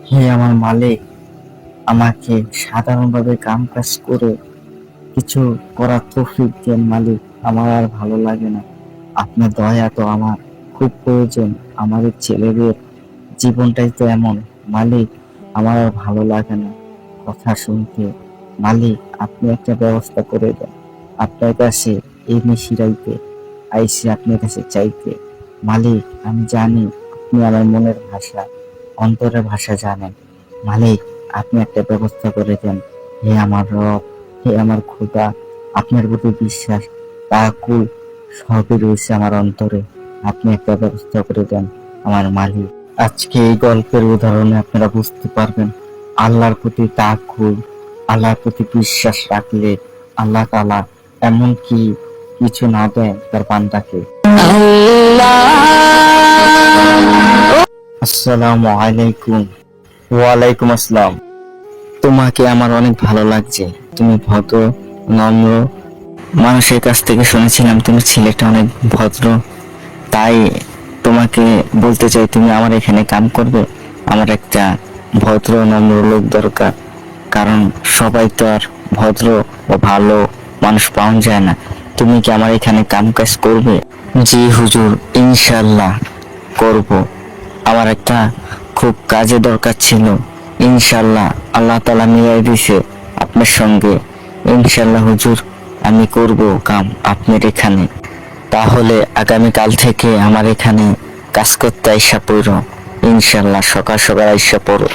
হে আমার মালিক, আমাকে সাধারণভাবে কাম কাজ করে কিছু করার তৌফিক দেন মালিক। আমার আর ভালো লাগে না, আপনার দয়া তো আমার খুব প্রয়োজন। আমার এই ছেলেদের জীবনটাই তো এমন মালিক, আমার আর ভালো লাগে না কথা শুনতে। মালিক, আপনি একটা ব্যবস্থা করে দেন। আপনার কাছে এই মিশিরাইতে আইসি, আপনার কাছে চাইতে। মালিক, আমি জানি আপনি আমার মনের ভাষা, অন্তরের ভাষা জানেন। মালিক, আপনি একটা ব্যবস্থা করে দেন। হে আমার রব, হে আমার খোদা, আপনার প্রতি বিশ্বাস, তাকুল সবই রয়েছে আমার অন্তরে। আপনি একটা ব্যবস্থা করে দেন আমার মালিক। আজকে এই গল্পের উদাহরণে আপনারা বুঝতে পারবেন আল্লাহর প্রতি তাকুল, আল্লাহর প্রতি বিশ্বাস রাখলে আল্লাহ তাআলা এমন কি কিছু না দেয় তার বান্দাকে। আসসালামু আলাইকুম। ওয়ালাইকুম আসসালাম। তোমাকে আমার অনেক ভালো লাগছে। তুমি ভদ্র, নম্র। মানুষের কাছ থেকে শুনেছিলাম তুমি ছেলেটা অনেক ভদ্র, তাই তোমাকে বলতে চাই তুমি আমার এখানে কাম করবে। আমার একটা ভদ্র নম্র লোক দরকার, কারণ সবাই তো আর ভদ্র ও ভালো মানুষ পাওয়া যায় না। তুমি কি আমার এখানে কাম কাজ করবে? জি হুজুর, ইনশাল্লাহ করব। আমার একটা খুব কাজে দরকার ছিল, ইনশাল্লাহ আল্লাহ তাআলা মিলাই দিছে আপনার সঙ্গে। ইনশাল্লাহ হুজুর, আমি করব কাম আপনার এখানে। তাহলে আগামীকাল থেকে আমার এখানে কাজ করতে আইসা পড়ো, ইনশাল্লাহ সকাল সকাল আইসা পড়ো।